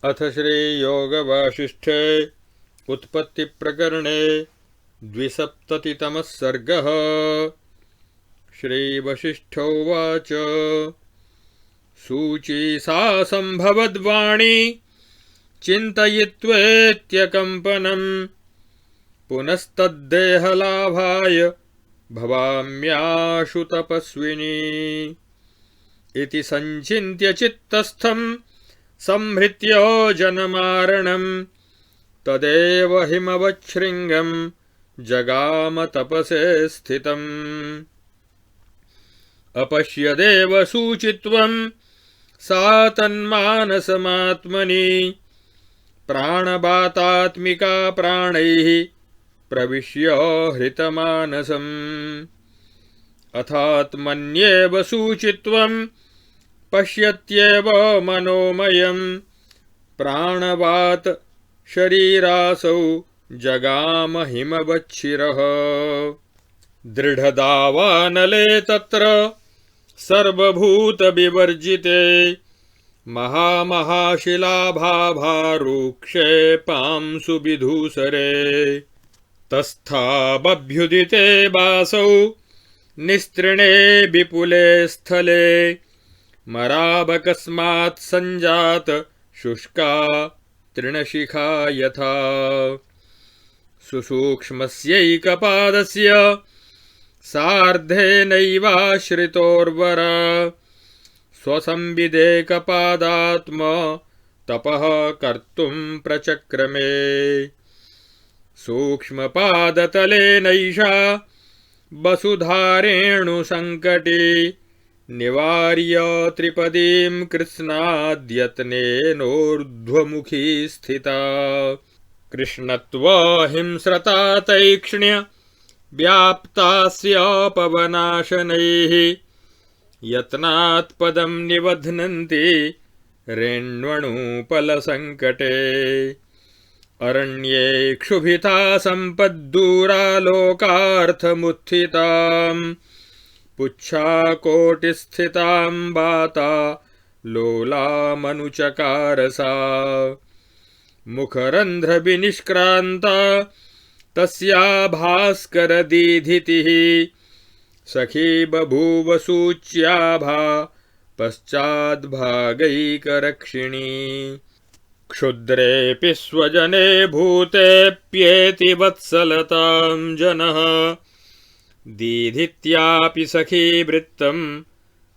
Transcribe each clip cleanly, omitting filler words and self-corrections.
अथ श्रीयोगवासिष्ठे उत्पत्तिप्रकरणे 270तमः सर्गः। श्रीवसिष्ठोवाच सूची सा सम्भवद्वाणी चिन्तयित्वेत्यकम्पनम् पुनस्तद्देहलाभाय भवाम्याशु तपस्विनी इति सञ्चिन्त्य चित्तस्थम् संहृत्य जनमारणम् तदेव हिमवच्छृङ्गम् जगाम तपसे स्थितम्। अपश्यदेव सूचित्वम् सा तन्मानसमात्मनि प्राणबातात्मिका प्राणैः प्रविश्य हृतमानसम्। अथात्मन्येव सूचित्वम् पश्यत्येव मनोमयम् प्राणवात शरीरासौ जगाम हिमवच्छिरः। दृढदावानले तत्र सर्वभूतविवर्जिते महामहाशिलाभारूक्षे पांसु विधूसरे तस्थाबभ्युदिते वासौ निस्त्रिणे विपुले स्थले मरावकस्मात् सञ्जात शुष्का तृणशिखा यथा। सुसूक्ष्मस्यैकपादस्य सार्धेनैवाश्रितोर्वरा स्वसंविदेकपादात्म तपः कर्तुं प्रचक्रमे। सूक्ष्मपादतलेनैषा वसुधारेणुसङ्कटे निवार्य त्रिपदीं कृत्स्नाद्यत्नेनोर्ध्वमुखी स्थिता। कृष्णत्वहिंस्रता तैक्ष्ण्य व्याप्तास्य पवनाशनैः यत्नात् पदं निबध्नन्ति रेण्वणुपलसङ्कटे। अरण्ये क्षुभिता सम्पद्दूरालोकार्थमुत्थिताम् पुच्छाकोटिस्थितां वाता लोलामनुचकारसा। मुखरन्ध्रविनिष्क्रान्ता तस्या भास्करदीधितिः सखी बभूव सूच्याभा पश्चाद्भागैकरक्षिणी। क्षुद्रेऽपि स्वजने भूतेऽप्येति वत्सलतां जनः दीधित्यापि सखी वृत्तम्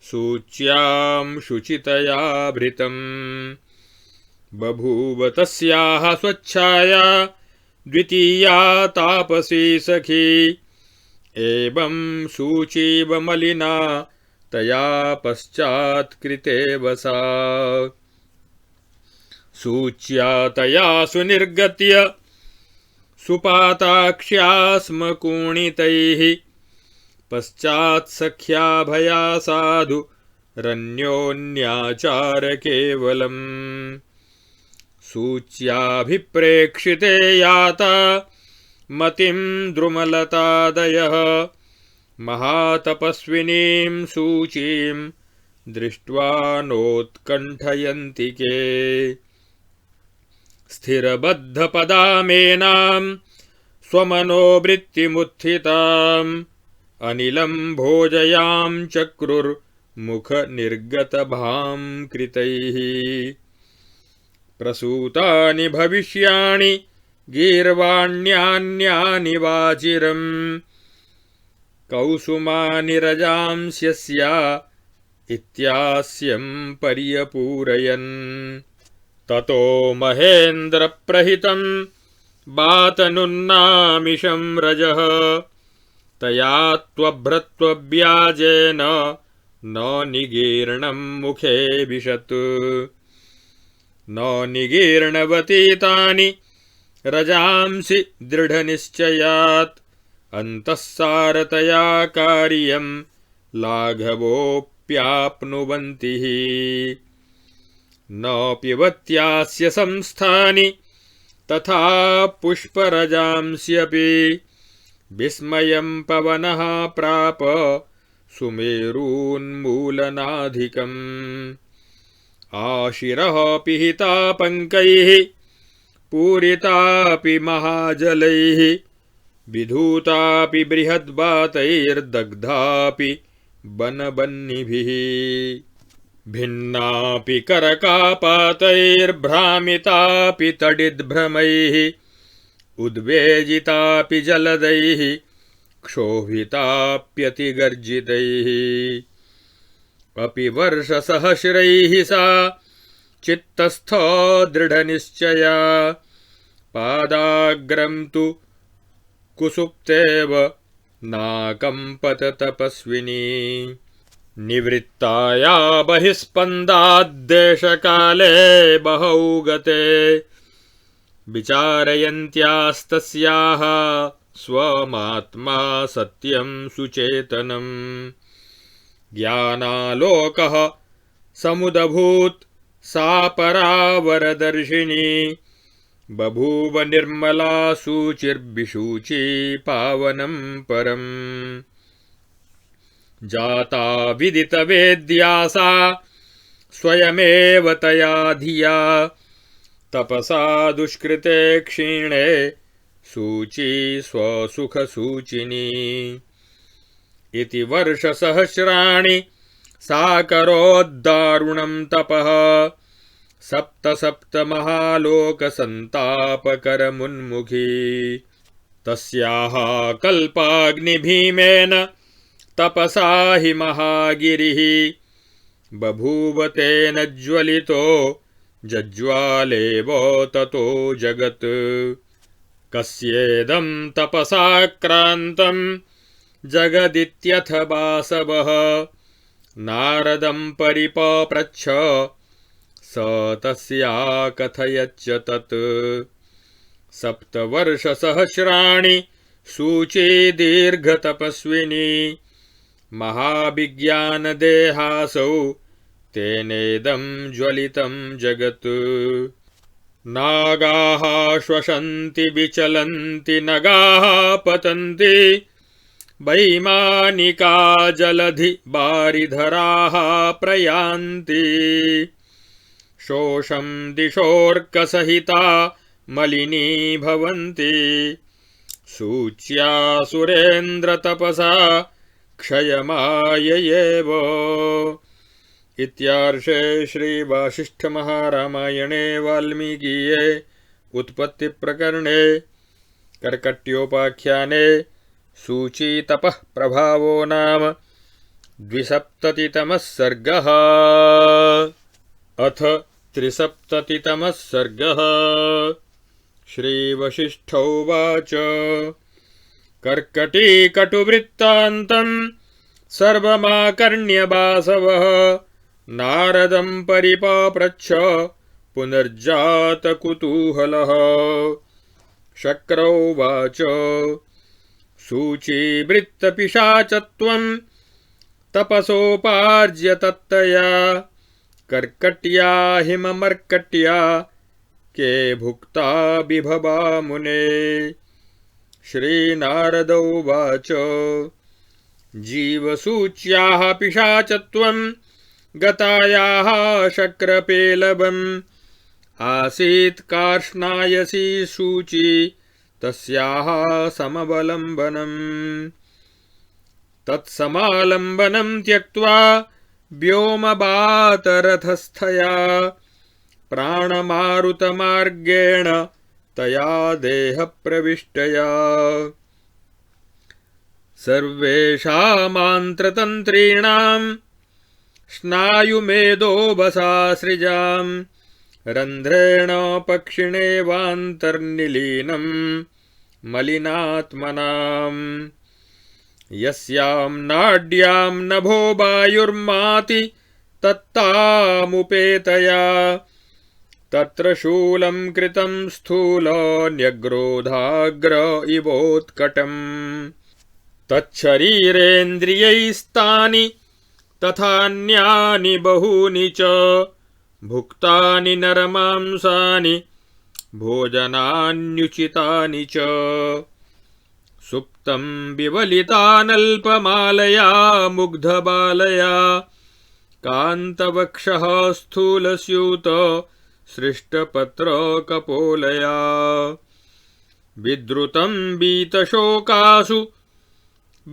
सूच्यां शुचितया भृतम्। बभूव तस्याः स्वच्छाया द्वितीया तापसी सखी एवं सूचीव मलिना तया पश्चात्कृतेव सा। सूच्या तया सुनिर्गत्य सुपाताक्ष्या स्म कूणितैः पश्चात्सख्या भया साधु रन्योन्याचार केवलम्। सूच्याभिप्रेक्षिते याता मतिं द्रुमलतादयः महातपस्विनीं सूचीं दृष्ट्वा नोत्कण्ठयन्ति के। स्थिरबद्धपदामेनां स्वमनोवृत्तिमुत्थिताम् अनिलं भोजयां चक्रुर्मुखनिर्गतभां कृतैः। प्रसूतानि भविष्याणि गीर्वाण्यान्यानि वाचिरम् कौसुमानि रजांस्यस्या इत्यास्यं पर्यपूरयन्। ततो महेन्द्रप्रहितं वातनुन्नामिषं रजः तया त्वभ्रत्वव्याजेन न निगीर्णं मुखे विशत्। न निगीर्णवती तानि रजांसि दृढनिश्चयात् अन्तःसारतया कार्यं लाघवोऽप्याप्नुवन्ति हि। न पिबत्यास्य संस्थानि तथा पुष्परजांस्यपि विस्मयं पवनः प्राप सुमेरून्मूलनाधिकम्। आशिरः पिहिता पङ्कैः पूरितापि महाजलैः विधूतापि बृहद्वातैर्दग्धापि बनबन्निभिः भिन्नापि करकापातैर्भ्रामितापि तडिद्भ्रमैः उद्वेजितापि जलदैः क्षोभिताप्यतिगर्जितैः अपि वर्षसहस्रैः सा चित्तस्था दृढनिश्चया पादाग्रं तु कुसुप्तेव नाकम्पत तपस्विनी निवृत्ताया बहिस्पन्दाद्देशकाले बहौ गते विचारयन्त्यास्तस्याः स्वमात्मा सत्यं सुचेतनम् ज्ञानालोकः समुदभूत् सा परावरदर्शिनी बभूव निर्मला शुचिर्विशुची पावनं परम् जाता विदितवेद्या सा स्वयमेव तया धिया तपसा दुष्कृते क्षीणे शुची स्वसुखसूचिनी इति वर्षसहस्राणि सा करोद्दारुणं तपः सप्त महालोकसन्तापकरमुन्मुखी तस्याः कल्पाग्निभीमेन तपसा हि महागिरिः बभूव तेन ज्वलितो जज्वालेव ततो जगत् कस्येदं तपसाक्रान्तं जगदित्यथ वासवः नारदं परिपप्रच्छ स तस्या कथयच्च तत् सप्तवर्षसहस्राणि शुची दीर्घतपस्विनी महाविज्ञानदेहासौ तेनेदं ज्वलितं जगत् नागाः श्वसन्ति विचलन्ति नगाः पतन्ति वैमानिका जलधि बारिधराः प्रयान्ति शोषं दिशोऽर्कसहिता मलिनी भवन्ति शुच्या सुरेन्द्रतपसा क्षयमाययेव इत्यार्षे श्रीवासिष्ठमहारामायणे वाल्मीकीये उत्पत्तिप्रकरणे कर्कट्योपाख्याने शुचितपः प्रभावो नाम 270तमः सर्गः। अथ 370तमः सर्गः। श्रीवसिष्ठोवाच कर्कटीकटुवृत्तान्तं सर्वमाकर्ण्य वासवः नारदं परिपप्रच्छ पुनर्जातकुतूहलः। शक्रोवाच शुचिवृत्तपिशाचत्वं तपसोपार्ज्य तत्तया कर्कट्या हिममर्कट्या के भुक्ता बिभवा मुने। श्रीनारदोवाच जीवसूच्याः पिशाचत्वं गतायाः शक्रपेलवम् आसीत् कार्ष्णायसी शुची तस्याः समवलम्बनम् तत्समालम्बनं त्यक्त्वा व्योमबातरथस्थया प्राणमारुतमार्गेण तया देहप्रविष्टया सर्वेषामान्त्रतन्त्रीणां स्नायुमेधोबसासृजां रन्ध्रेण पक्षिणेवान्तर्निलीनं मलिनात्मनाम् यस्यां नाड्यां नभो वायुर्माति तत्तामुपेतया तत्र शूलं कृतं स्थूल न्यग्रोधाग्र इवोत्कटम् तच्छरीरेन्द्रियैस्तानि तथान्यानि बहूनि च भुक्तानि नरमांसानि भोजनान्युचितानि च सुप्तं विवलितानल्पमालया मुग्धबालया कान्तवक्षः स्थूलस्यूत सृष्टपत्रकपोलया विद्रुतं बीतशोकासु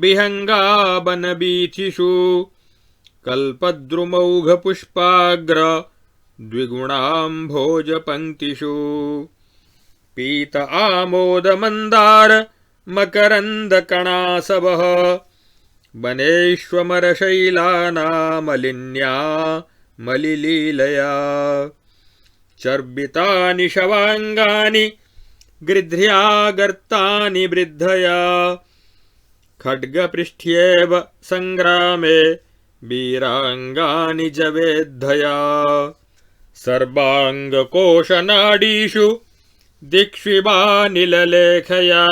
विहङ्गावनवीथिषु कल्पद्रुमौघपुष्पाग्र द्विगुणाम्भोजपङ्क्तिषु पीत आमोदमन्दार मकरन्दकणासवः वनेष्वमरशैलानामलिन्या मलिलीलया चर्बितानि शवाङ्गानि गृध्र्यागर्तानि वृद्धया खड्गपृष्ठ्येव सङ्ग्रामे वीराङ्गानि जवेद्धया सर्वाङ्गकोशनाडीषु दिक्ष्विवानिललेखया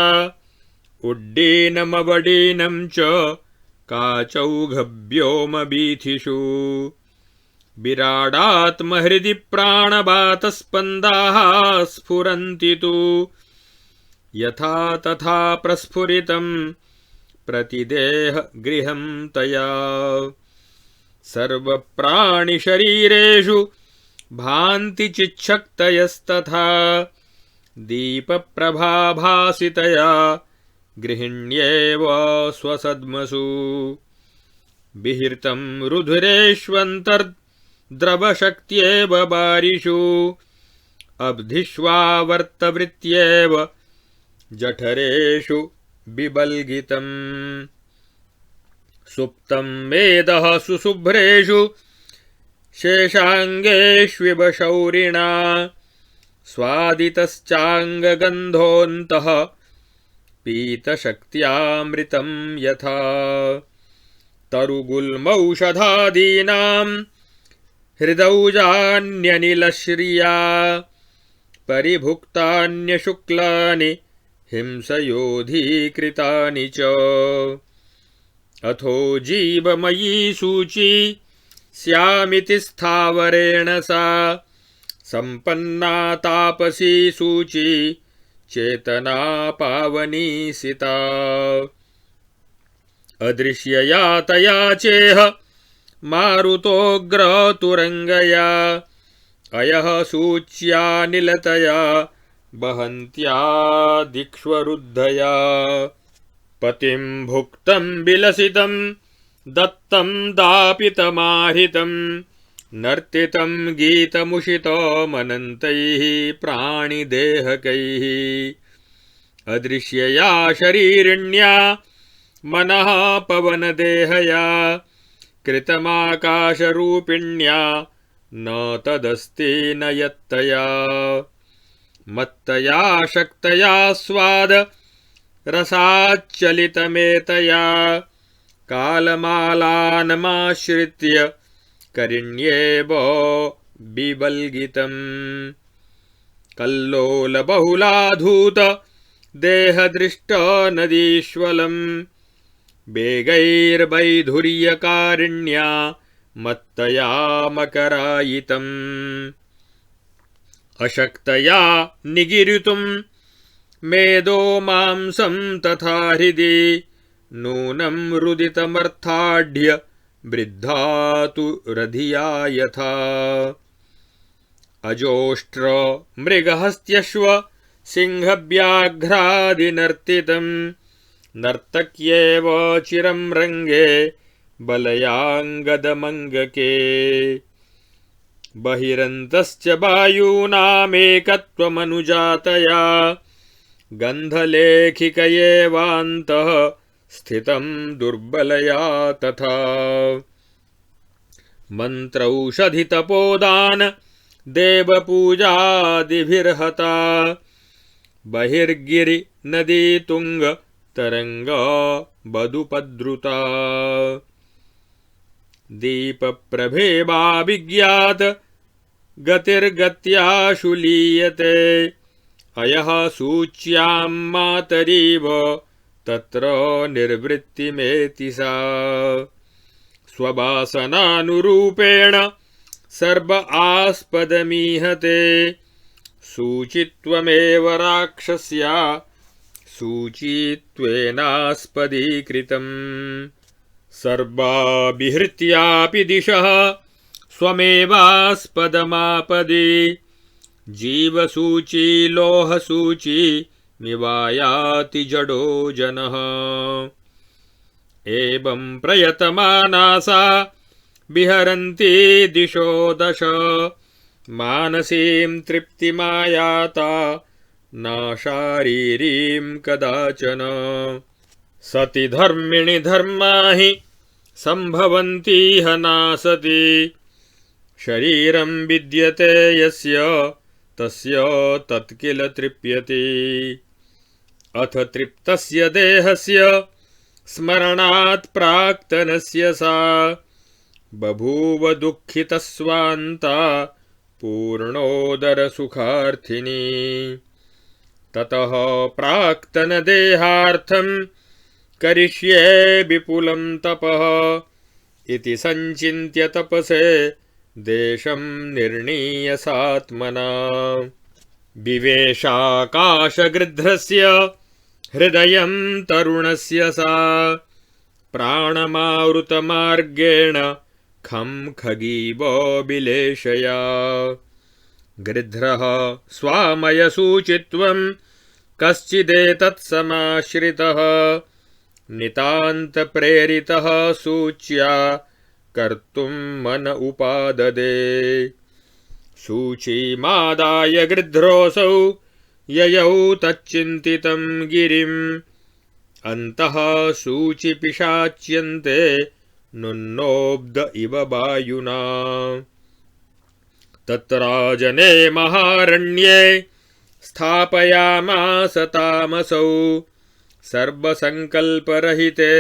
उड्डीनमवडीनं च काचौघव्योमवीथिषु विराडात्महृदि प्राणवातस्पन्दाः स्फुरन्ति तु यथा तथा प्रस्फुरितं प्रतिदेहगृहं तया सर्वप्राणिशरीरेषु भान्ति चिच्छक्तयस्तथा दीपप्रभाभासितया गृहिण्येव स्वसद्मसु विहृतं रुधिरेष्वन्तर्द्रवशक्त्येव बारिषु अब्धिष्वावर्तवृत्त्येव जठरेषु बिबल्गितम् सुप्तं मेदः सुशुभ्रेषु शेषाङ्गेष्विव शौरिणा स्वादितश्चाङ्गगन्धोऽन्तः पीतशक्त्यामृतं यथा तरुगुल्मौषधादीनां हृदौजान्यनिलश्रिया परिभुक्तान्यशुक्लानि हिंसयोधीकृतानि च अथो जीवमयी सूची स्यामिति स्थावरेण सा सम्पन्ना तापसी सूची चेतना पावनीसिता अदृश्यया तया चेह मारुतोग्रतुरङ्गया अयः सूच्यानिलतया वहन्त्या दिक्ष्वरुद्धया पतिं भुक्तं विलसितं दत्तं दापितमाहृतं नर्तितं गीतमुषितमनन्तैः प्राणिदेहकैः अदृश्यया शरीरिण्या मनः पवनदेहया कृतमाकाशरूपिण्या न तदस्ति न यत्तया मत्तया शक्तया स्वाद रसाच्चलितमेतया कालमालानमाश्रित्य करिण्येव बिबल्गितम् कल्लोलबहुलाधूत देहदृष्ट नदीश्वलम् वेगैर्वैधुर्यकारिण्या मत्तया मकरायितम् अशक्तया निगिरितुं मेदो मांसं तथा हृदि नूनं रुदितमर्थाढ्य वृद्धा तु रधिया यथा अजोष्ट्र मृगहस्त्यश्व सिंहव्याघ्रादिनर्तितं नर्तक्येव चिरं रङ्गे बलयाङ्गदमङ्गके बहिरन्तश्च वायूनामेकत्वमनुजातया गन्धलेखिकयेवान्तः स्थितं दुर्बलया तथा मन्त्रौषधितपोदान देवपूजादिभिर्हता बहिर्गिरिनदीतुङ्ग तरङ्गा बदुपद्रुता दीपप्रभेवा विज्ञात गतिर्गत्याशु लीयते अयः सूच्यां मातरीव तत्र निर्वृत्तिमेति सा स्ववासनानुरूपेण सर्व आस्पदमीहते सूचित्वमेव राक्षस्या सूचित्वेनास्पदीकृतम् सर्वाभिहृत्यापि दिशः स्वमेवास्पदमापदि जीवसूची लोहसूची मिवायाति जडो जनः एवं प्रयतमानासा विहरन्ति दिशो दश मानसीं तृप्तिमायाता न शारीरीं कदाचन सति धर्मिणि धर्मा हि सम्भवन्तीह नासति शरीरं विद्यते यस्य तस्य तत्किल तृप्यति अथ तृप्तस्य देहस्य स्मरणात् प्राक्तनस्य सा बभूव दुःखितस्वान्ता पूर्णोदरसुखार्थिनी ततः प्राक्तनदेहार्थं करिष्ये विपुलं तपः इति संचिन्त्य तपसे देशं निर्णीय सात्मना विवेशाकाशगृध्रस्य हृदयं तरुणस्य सा प्राणमावृतमार्गेण खं खगीव विलेशया गृध्रः स्वामयसूचित्वं कश्चिदेतत्समाश्रितः नितान्तप्रेरितः सूच्या कर्तुं मन उपाददे सूचीमादाय गृध्रोऽसौ ययौ तच्चिन्तितं गिरिम् अन्तः सूचिपिशाच्यन्ते नुन्नोब्द इव वायुना तत्राजने महारण्ये स्थापयामास तामसौ सर्वसङ्कल्परहिते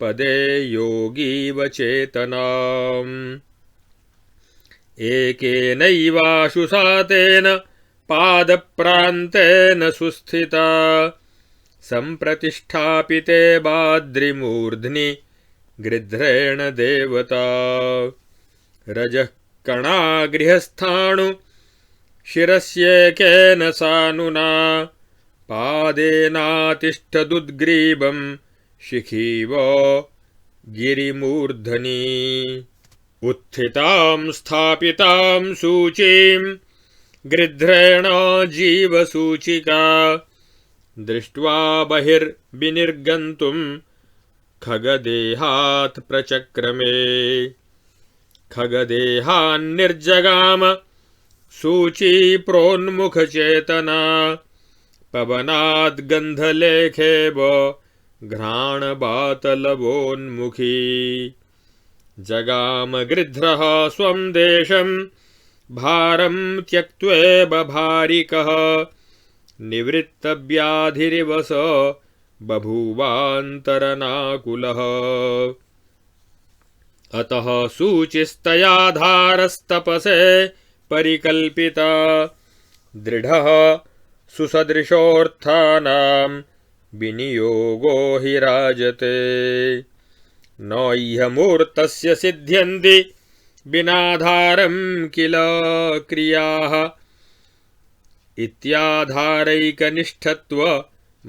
पदे योगीव चेतनाम् एकेनैवाशुसातेन पादप्रान्तेन सुस्थिता सम्प्रतिष्ठापिते बाद्रिमूर्ध्नि गृध्रेण देवता रजः कणागृहस्थाणु शिरस्येकेन सानुना पादेनातिष्ठदुद्ग्रीवं शिखीव गिरिमूर्धनि उत्थितां स्थापितां सूचीं गृध्रेण जीवसूचिका दृष्ट्वा बहिर्विनिर्गन्तुं खगदेहात् प्रचक्रमे खगदेहान्निर्जगाम सूची प्रोन्मुखचेतना पवनाद्गन्धलेखेव घ्राणबातलवोन्मुखी जगाम गृध्रः स्वं देशं भारं त्यक्त्वेव भारिकः निवृत्तव्याधिरिव स बभूवान्तरनाकुलः अतः सूचिस्तयाधारस्तपसे परिकल्पिता दृढः सुसदृशोऽर्थानां विनियोगो हि राजते न इहमूर्तस्य सिद्ध्यन्ति विनाधारं किल क्रियाः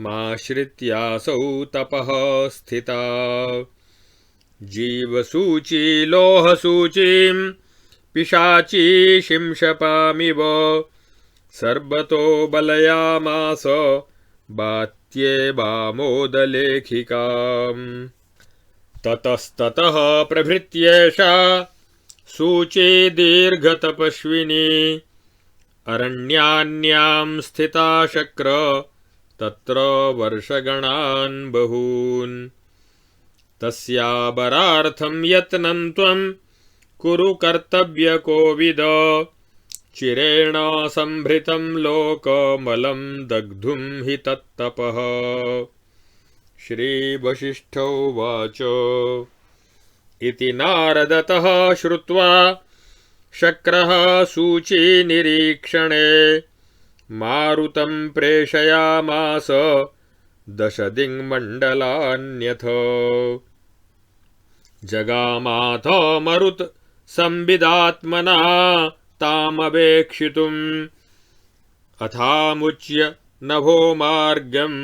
इत्याधारैकनिष्ठत्वमाश्रित्यासौ तपः स्थिता जीवसूची लोहसूचीं पिशाची शिंशपामिव सर्वतो बलयामास बात्येवामोदलेखिकाम् ततस्ततः प्रभृत्येषा सूची दीर्घतपस्विनी अरण्यान्यां स्थिता शक्र तत्र वर्षगणान् बहून् तस्याबरार्थं यत्नं त्वं कुरु कर्तव्यकोविद चिरेण संभृतं लोकमलं दग्धुं हि तत्तपः श्रीवसिष्ठोवाच इति नारदतः श्रुत्वा शक्रः सूचीनिरीक्षणे मारुतं प्रेषयामास 10 दिङ्मण्डलान्यथ जगामाथ मरुत् संविदात्मना तामवेक्षितुम् अथामुच्य नभो मार्गं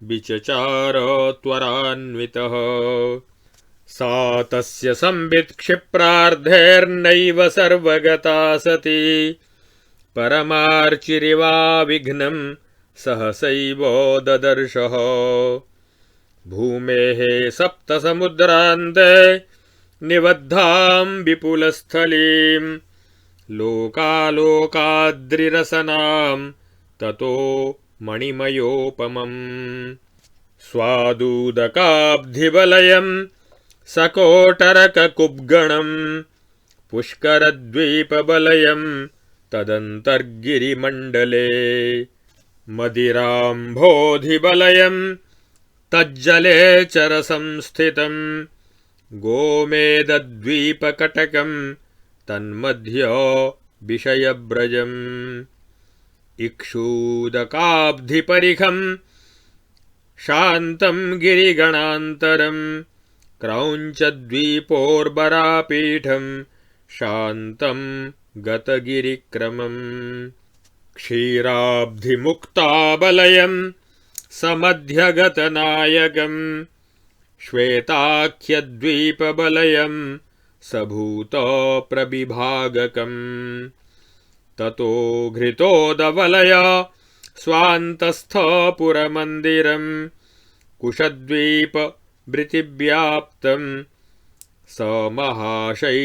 विचचार त्वरान्वितः सा तस्य संवित् क्षिप्रार्धेर्नैव सर्वगता सती परमार्चिरिवाविघ्नं सहसैवोददर्शः भूमेः सप्तसमुद्रान्ते निबद्धां विपुलस्थलीं लोकालोकाद्रिरसनां ततो मणिमयोपमम् स्वादूदकाब्धिवलयं सकोटरककुब्गणं पुष्करद्वीपवलयं तदन्तर्गिरिमण्डले मदिराम्भोधिवलयं तज्जले चरसंस्थितं गोमेदद्वीपकटकं तन्मध्य विषयव्रजम् इक्षूदकाब्धिपरिखं शान्तं गिरिगणान्तरं क्रौञ्चद्वीपोर्बरापीठं शान्तं गतगिरिक्रमम् क्षीराब्धिमुक्ताबलयं समध्यगतनायकं श्वेताख्यद्वीपबलयं सभूतप्रविभागकम् ततो घृतोदवलय स्वान्तस्थपुरमन्दिरं कुशद्वीपभृतिव्याप्तं समहाशैलकोटरम्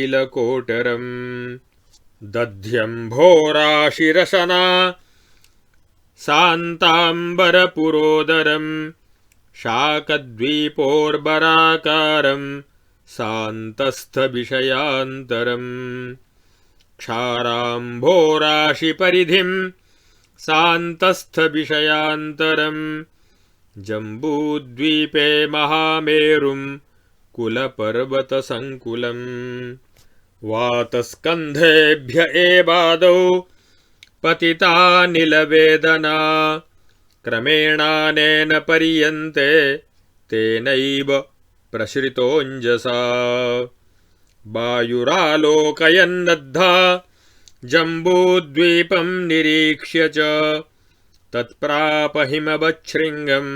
दध्यम्भोराशिरसना शान्ताम्बरपुरोदरं शाकद्वीपोर्बराकारं शान्तस्थविषयान्तरम् क्षाराम्भोराशिपरिधिं शान्तस्थविषयान्तरं जम्बूद्वीपे महामेरुं कुलपर्वतसङ्कुलम् वातस्कन्धेभ्य एवादौ पतितानिलवेदना क्रमेणानेन पर्यन्ते तेनैव प्रसृतोऽञ्जसा वायुरालोकयन्नद्धा जम्बूद्वीपं निरीक्ष्य च तत्प्रापहिमवच्छृङ्गं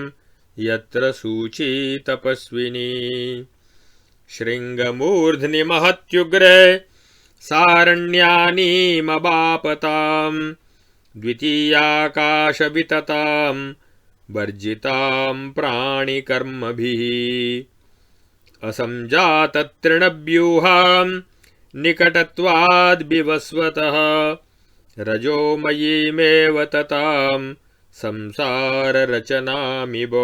यत्र सूची तपस्विनी शृङ्गमूर्ध्नि महत्युग्रे सारण्यानीमवापतां द्वितीयाकाशविततां वर्जितां प्राणिकर्मभिः असंजाततृणव्यूहां निकटत्वाद्विवस्वतः रजोमयीमेव ततां संसाररचनामिव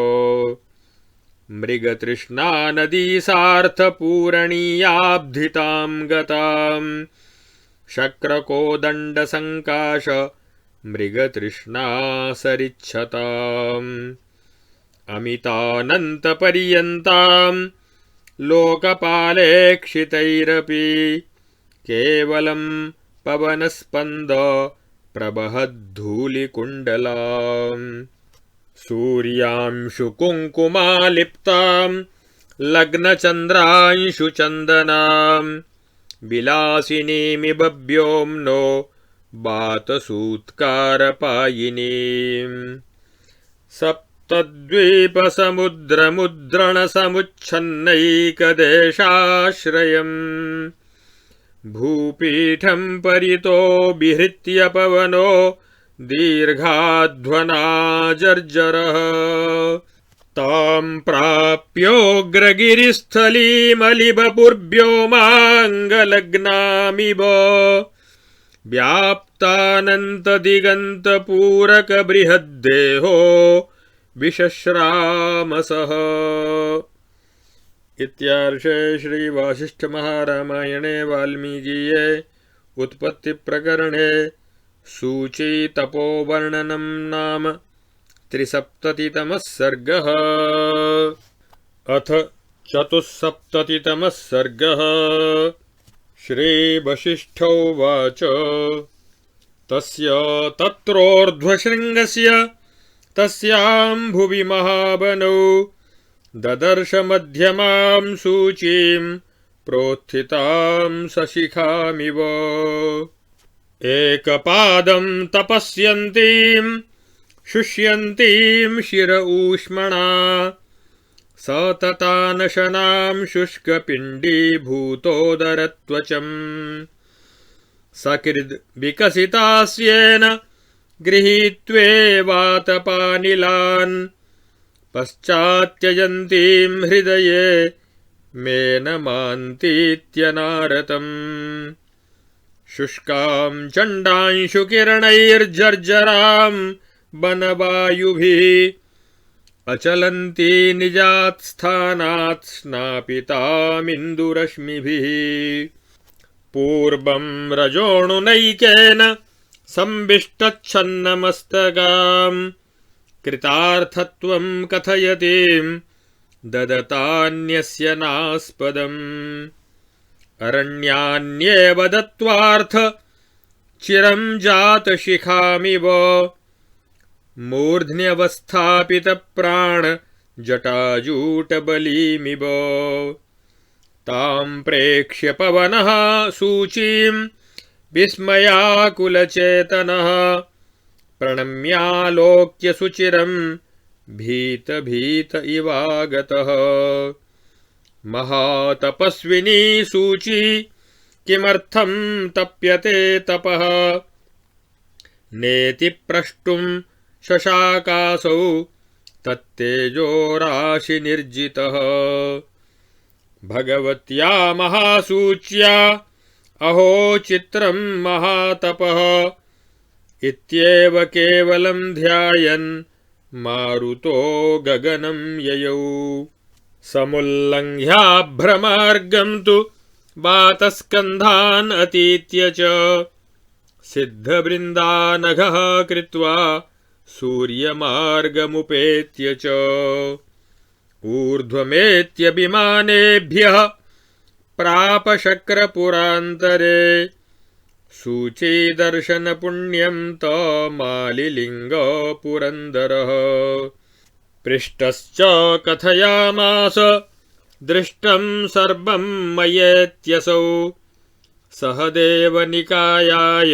मृगतृष्णानदीसार्थपूरणीयाब्धितां गतां शक्रकोदण्डसङ्काश मृगतृष्णासरिच्छताम् अमितानन्तपर्यन्तां लोकपालेक्षितैरपि केवलं पवनस्पन्द प्रवहद्धूलिकुण्डलाम् सूर्यांशुकुङ्कुमालिप्तां लग्नचन्द्रांशुचन्दनां विलासिनीमिव व्योम्नो बातसूत्कारपायिनीम् सप्तद्वीपसमुद्रमुद्रणसमुच्छन्नैकदेशाश्रयम् भूपीठं परितो बिहृत्य पवनो दीर्घाध्वना जर्जरः तां प्राप्योग्रगिरिस्थलीमलिबपुर्व्योमाङ्गलग्नामिव व्याप्तानन्तदिगन्तपूरकबृहद्देहो विशश्रामसः। इत्यार्षे श्रीवासिष्ठमहारामायणे वाल्मीकीये उत्पत्तिप्रकरणे सूचीतपोवर्णनं नाम 73तमः सर्गः। अथ 74तमः सर्गः। श्रीवसिष्ठोवाच तस्य तत्रोर्ध्वशृङ्गस्य तस्यां भुवि महावनौ ददर्श मध्यमां सूचीं प्रोत्थितां सशिखामिव एकपादं तपस्यन्तीं शुष्यन्तीं शिर ऊष्मणा सततानशनां शुष्कपिण्डीभूतोदरत्वचम् सकृद् विकसितास्येन गृहीत्वेवातपानिलान् पश्चात्यजन्तीं हृदये मेनमान्तीत्यनारतम् शुष्कां चण्डांशुकिरणैर्जर्जरां वनवायुभिः अचलन्ती निजात् स्थानात् स्नापितामिन्दुरश्मिभिः पूर्वं रजोणुनैकेन संविष्टच्छन्नमस्तकां कृतार्थत्वं कथयतीं ददतान्यस्य नास्पदम् अरण्यान्येव दत्त्वार्थ चिरं जातशिखामिव मूर्ध्न्यवस्थापितप्राण जटाजूटबलीमिव तां प्रेक्ष्य पवनः सूचीं विस्मयाकुलचेतनः प्रणम्यालोक्य सुचिरं भीत भीत इवागतः महातपस्विनी सूची किमर्थं तप्यते तपः नेति प्रष्टुं शशाकासौ तत्तेजोराशिनिर्जितः भगवत्या महासूच्या अहो चित्रं महातपः इत्येव केवलं ध्यायन् मारुतो गगनं ययौ समुल्लङ्घ्याभ्रमार्गं तु वातस्कन्धान् अतीत्य च सिद्धवृन्दानघः कृत्वा सूर्यमार्गमुपेत्य च ऊर्ध्वमेत्य विमानेभ्यः प्रापशक्रपुरान्तरे सूचीदर्शनपुण्यं तमालिलिङ्गपुरन्दरः पृष्टश्च कथयामास दृष्टं सर्वं मयेत्यसौ सहदेवनिकायाय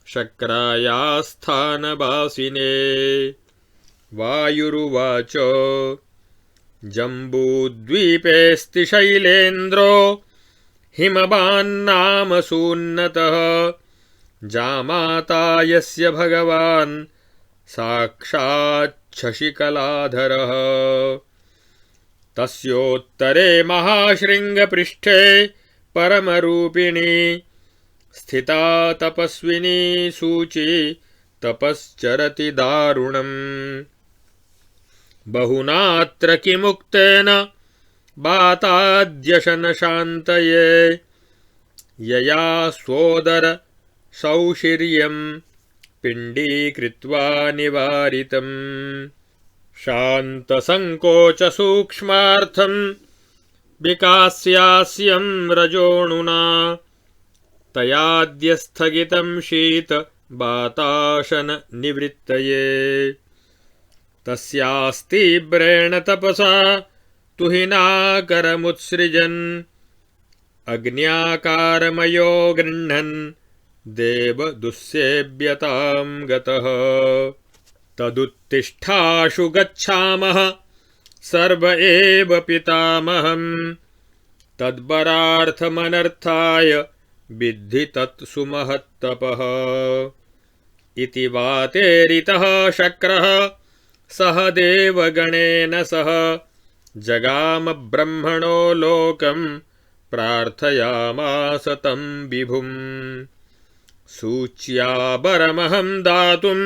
शक्रायास्थानवासिने वायुरुवाच जम्बूद्वीपेऽस्ति शैलेन्द्रो हिमवान्नाम सून्नतः जामाता यस्य भगवान् साक्षाच्छशिकलाधरः तस्योत्तरे महाशृङ्गपृष्ठे परमरूपिणी स्थिता तपस्विनी सूची तपश्चरति दारुणम् बहुनात्र किमुक्तेन बाताद्यशनशान्तये यया स्वोदर सौशिर्यं पिण्डीकृत्वा निवारितम् शान्तसङ्कोचसूक्ष्मार्थं विकास्यास्यं रजोणुना तयाद्यस्थगितं शीत बाताशन निवृत्तये तस्यास्तीव्रेण तपसा तुहिनाकरमुत्सृजन् अग्न्याकारमयो गृह्णन् देवदुःसेव्यतां गतः तदुत्तिष्ठाशु गच्छामः सर्व एव पितामहम् तद्वरार्थमनर्थाय विद्धि तत्सु महत्तपः इति वातेरितः शक्रः सह देवगणेन सह जगाम ब्रह्मणो लोकं प्रार्थयामास तं विभुम् सूच्या वरमहं दातुं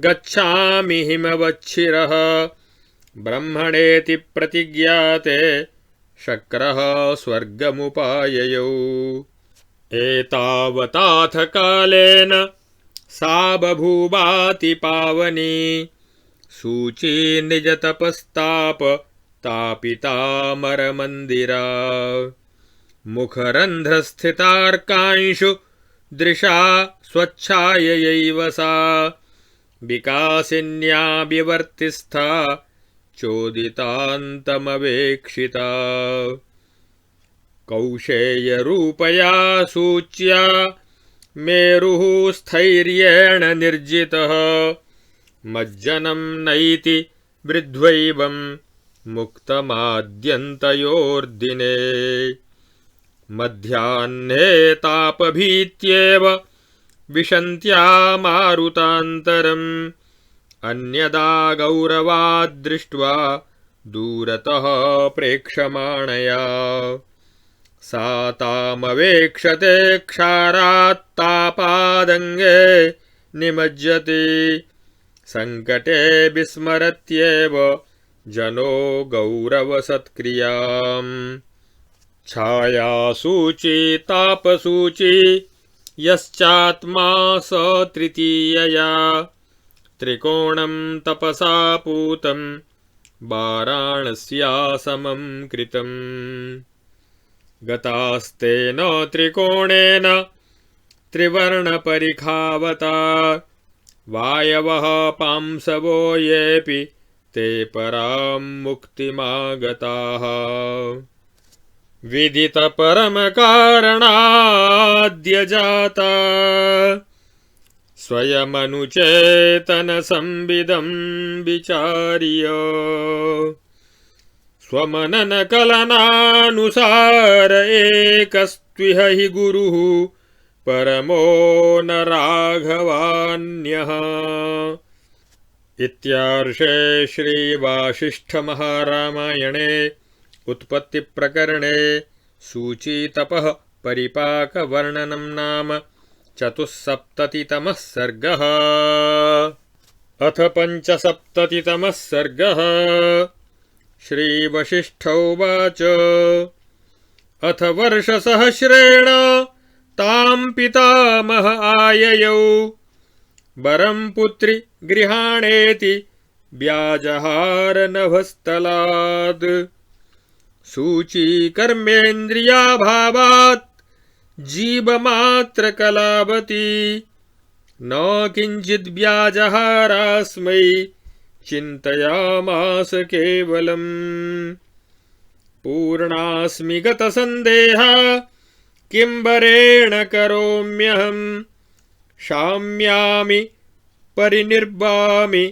गच्छामि हिमवच्छिरः ब्रह्मणेति प्रतिज्ञाते शक्रः स्वर्गमुपाययौ एतावताथ कालेन सा बभूवाति पावनी सूची निजतपस्ताप तापितामरमन्दिरा मुखरन्ध्रस्थितार्कांशु दृशा स्वच्छाययैव सा विकासिन्या विवर्तिस्था चोदितान्तमवेक्षिता कौशेयरूपया सूच्या मेरुः स्थैर्येण निर्जितः मज्जनं नैति वृद्ध्वैवं मुक्तमाद्यन्तयोर्दिने मध्याह्ने तापभीत्येव विशन्त्या मारुतान्तरम् अन्यदा गौरवाद्दृष्ट्वा दूरतः प्रेक्षमाणया सा तामवेक्षते क्षारात्तापादङ्गे निमज्जति सङ्कटे विस्मरत्येव जनो गौरवसत्क्रियाम् छायासूची तापसूची यश्चात्मा स तृतीयया त्रिकोणं तपसा पूतं वाराणस्यासमं कृतम् गतास्तेन त्रिकोणेन त्रिवर्णपरिखावता वायवः पांसवो येऽपि ते परां मुक्तिमागताः विदितपरमकारणाद्यजाता स्वयमनुचेतनसंविदं विचार्य स्वमननकलनानुसार एकस्त्विह हि गुरुः परमो न राघवान्यः। इत्यार्षे श्रीवासिष्ठमहारामायणे उत्पत्तिप्रकरणे सूचीतपः परिपाकवर्णनं नाम चतुस्सप्ततितमः सर्गः। अथ पञ्चसप्ततितमः सर्गः। श्रीवसिष्ठ उवाच अथ वर्षसहस्रेण तां पितामह आययौ वरं पुत्रि गृहाणेति व्याजहारनभस्थलाद् सूचीकर्मेन्द्रियाभावात् जीवमात्रकलावती न किञ्चिद्व्याजहारास्मै चिन्तयामास केवलम् पूर्णास्मि गतसन्देहा किं वरेण करोम्यहं शाम्यामि परिनिर्वामि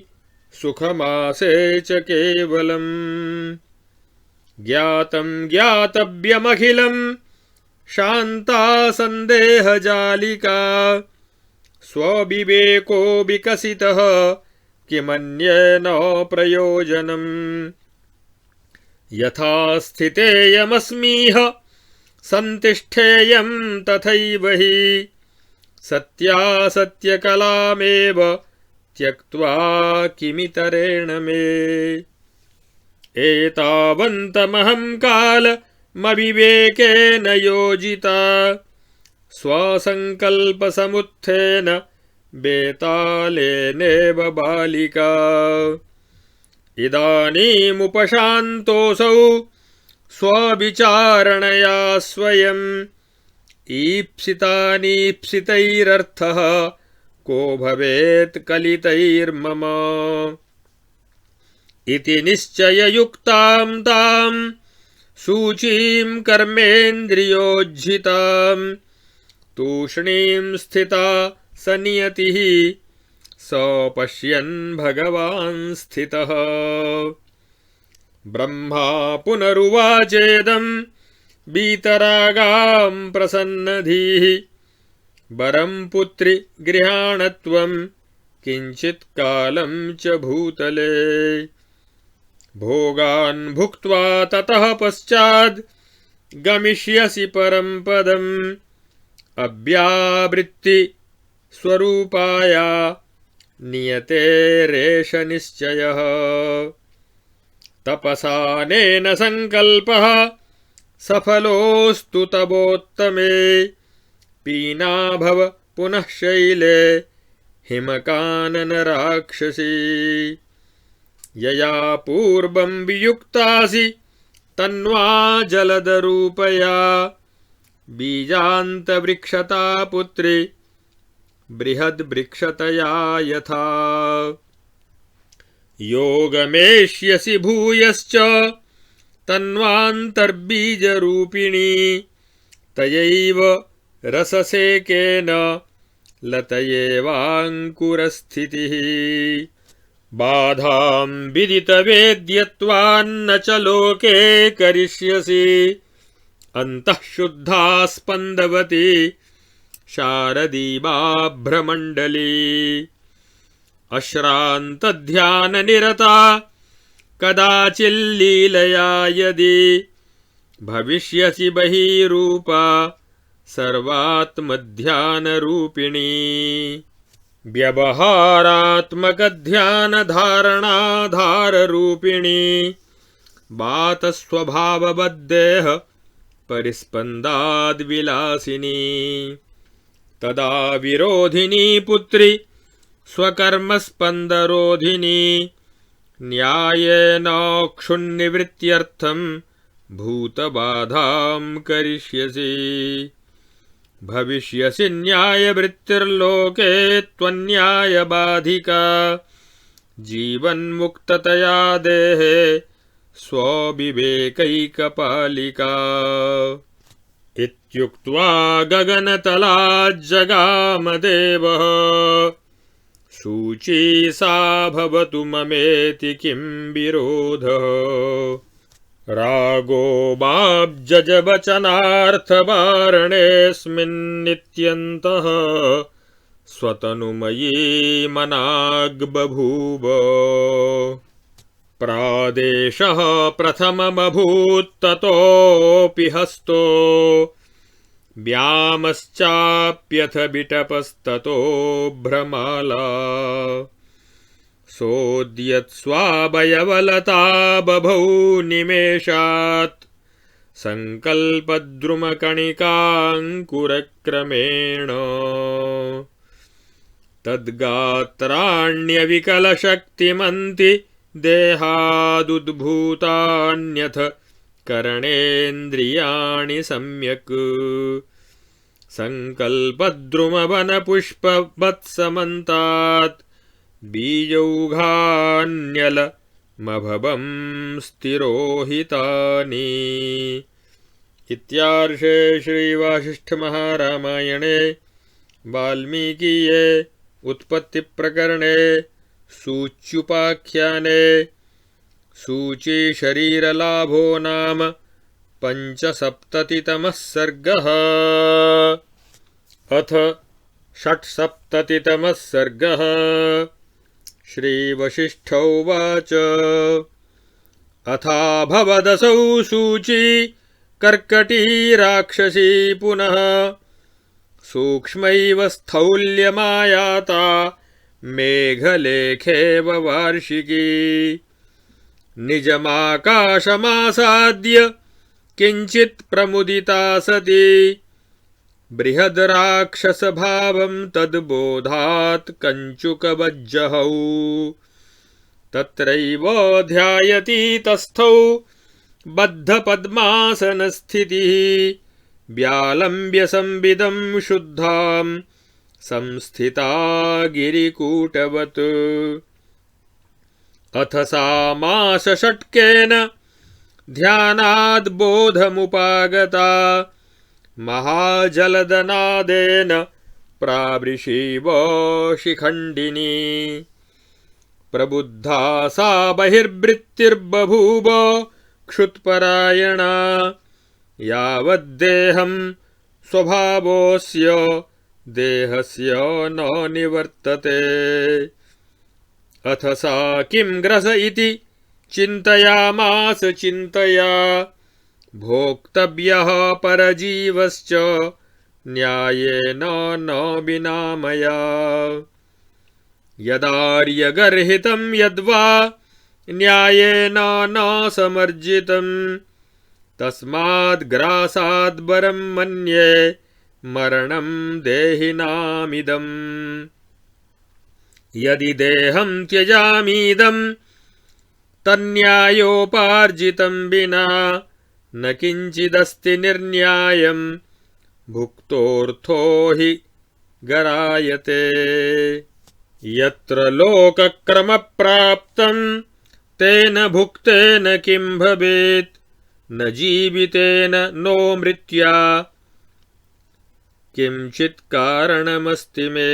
सुखमासे च केवलम् ज्ञातं ज्ञातव्यमखिलं शान्ता सन्देहजालिका स्वविवेको विकसितः किमन्येन प्रयोजनम् यथा स्थितेयमस्मीह सन्तिष्ठेयं तथैव हि सत्यासत्यकलामेव त्यक्त्वा किमितरेण मे एतावन्तमहं कालमविवेकेन योजिता स्वसङ्कल्पसमुत्थेन बेतालेनेव बालिका इदानीमुपशान्तोऽसौ स्वविचारणया स्वयम् ईप्सितानीप्सितैरर्थः को भवेत् कलितैर्मम इति निश्चययुक्तां तां सूचीं कर्मेन्द्रियोज्झितां तूष्णीं स्थिता सनियतिः स पश्यन् भगवान् स्थितः ब्रह्मा पुनरुवाचेदं वीतरागां प्रसन्नधीः वरं पुत्रि गृहाणत्वं किञ्चित् कालं च भूतले भोगान् भुक्त्वा ततः पश्चाद् गमिष्यसि परं पदम् अव्यावृत्ति स्वरूपाया नियतेरेष निश्चयः तपसानेन संकल्पः सफलोऽस्तु तवोत्तमे पीनाभव पुनः शैले हिमकानन राक्षसी यया पूर्वं वियुक्तासि तन्वा जलदरूपया बीजान्तवृक्षता पुत्री बृहद्वृक्षतया यथा योगमेष्यसि भूयश्च तन्वान्तर्बीजरूपिणी तयैव रससेकेन लतयेवाङ्कुरस्थितिः बाधां विदितवेद्यत्वान्न च लोके करिष्यसि अन्तः शुद्धा स्पन्दवती शारदीबाभ्रमण्डली अश्रान्तध्याननिरता कदाचिल्लीलया यदि भविष्यसि बहिरूपा सर्वात्मध्यानरूपिणी व्यवहारात्मकध्यानधारणाधाररूपिणी बातस्वभावबद्धेह परिस्पन्दाद्विलासिनी तदा विरोधिनी पुत्री स्वकर्मस्पन्दरोधिनी न्यायेन क्षुन्निवृत्त्यर्थं भूतबाधां करिष्यसि भविष्यसि न्यायवृत्तिर्लोके त्वन्यायबाधिका जीवन्मुक्ततया देहे स्वविवेकैकपालिका इत्युक्त्वा गगनतलाज्जगामदेवः सूची सा भवतु ममेति किं विरोधः रागो बाब्जजवचनार्थवारणेऽस्मिन्नित्यन्तः स्वतनुमयी मनाग्बभूव प्रादेशः प्रथममभूत्ततोऽपि हस्तो व्यामश्चाप्यथ बिटपस्ततो भ्रमाला सोऽद्यत्स्वावयवलता बभौ निमेषात् सङ्कल्पद्रुमकणिकाङ्कुरक्रमेण तद्गात्राण्यविकलशक्तिमन्ति देहादुद्भूतान्यथ करणेन्द्रियाणि सम्यक् सङ्कल्पद्रुमवनपुष्पवत्समन्तात् बीजौघान्यलमभवं स्थिरोहितानि। इत्यार्षे श्रीवासिष्ठमहारामायणे वाल्मीकीये उत्पत्तिप्रकरणे सूच्युपाख्याने सूचीशरीरलाभो नाम पञ्चसप्ततितमः सर्गः। अथ षट्सप्ततितमः सर्गः। श्रीवसिष्ठ उवाच अथाभवदसौ सूची कर्कटी राक्षसी पुनः सूक्ष्मैव स्थौल्यमायाता मेघलेखेव वार्षिकी निजमाकाशमासाद्य किञ्चित् प्रमुदिता सती बृहद्राक्षसभावं तद्बोधात् कञ्चुकवज्जहौ तत्रैव ध्यायति तस्थौ बद्धपद्मासनस्थितिः व्यालम्ब्य संविदं शुद्धां संस्थिता गिरिकूटवत् अथ सा मासषट्केन ध्यानाद्बोधमुपागता महाजलदनादेन प्रावृषीव शिखण्डिनी प्रबुद्धा सा बहिर्वृत्तिर्बभूव क्षुत्परायणा यावद्देहं स्वभावोऽस्य देहस्य न निवर्तते अथ सा किं ग्रस इति चिन्तयामास चिन्तया भोक्तव्यः परजीवश्च न्यायेन न विना मया यदार्यगर्हितं यद्वा न्यायेन न समर्जितं तस्माद्ग्रासाद्वरं मन्ये मरणं देहिनामिदम् यदि देहं त्यजामीदं तन्न्यायोपार्जितं विना न किञ्चिदस्ति निर्न्यायं भुक्तोऽर्थो हि गरायते यत्र लोकक्रमप्राप्तं तेन भुक्तेन किं भवेत् न जीवितेन नो मृत्या किंचित् कारणमस्ति मे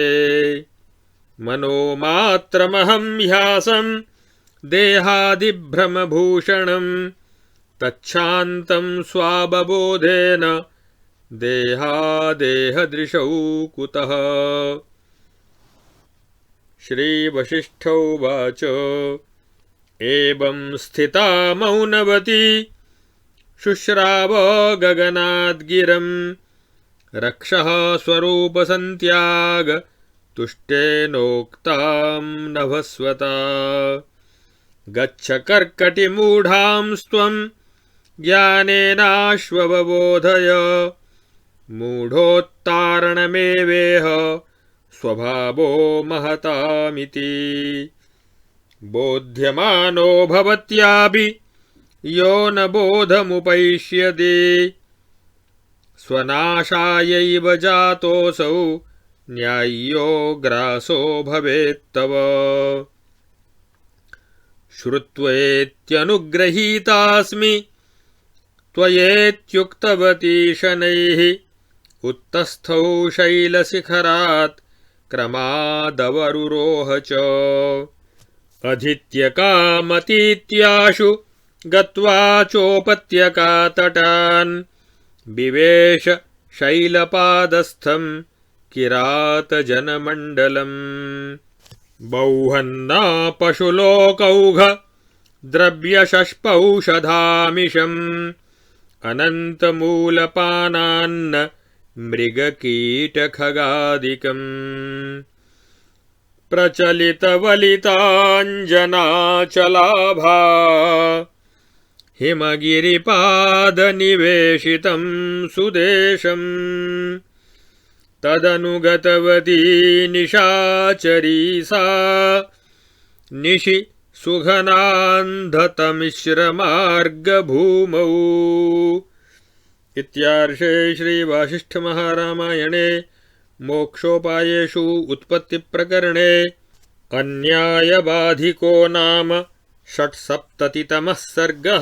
मनोमात्रमहं ह्यासं देहादिभ्रमभूषणं तच्छान्तं स्वावबोधेन देहादेहदृशौ कुतः। श्रीवसिष्ठोवाच एवं स्थिता मौनवती शुश्राव गगनाद्गिरं रक्षः स्वरूपसन्त्याग तुष्टेनोक्तां नभस्वता। गच्छ कर्कटिमूढांस्त्वं ज्ञानेनाश्ववबोधय मूढोत्तारणमेवेह स्वभावो महतामिति। बोध्यमानो भवत्यापि यो न बोधमुपैष्यति स्वनाशायैव जातोऽसौ न्याय्यो ग्रासो भवेत्तव। श्रुत्वेत्यनुग्रहीतास्मि त्वयेत्युक्तवती शनैः उत्तस्थौ शैलशिखरात् क्रमादवरुरोह च। अधित्यकामतीत्याशु गत्वा चोपत्यकातटान् विवेश शैलपादस्थं किरातजनमण्डलम्। बौहन्ना पशुलोकौघ द्रव्यशष्पौषधामिषम् अनन्तमूलपानान्न मृगकीटखगादिकम्। प्रचलितवलिताञ्जनाचलाभा हिमगिरिपादनिवेशितं सुदेशम् तदनुगतवती निशाचरी सा निशि सुघनान्धतमिश्रमार्गभूमौ। इत्यार्षे श्रीवासिष्ठमहारामायणे मोक्षोपायेषु उत्पत्तिप्रकरणे अन्यायबाधिको नाम 670तमः सर्गः।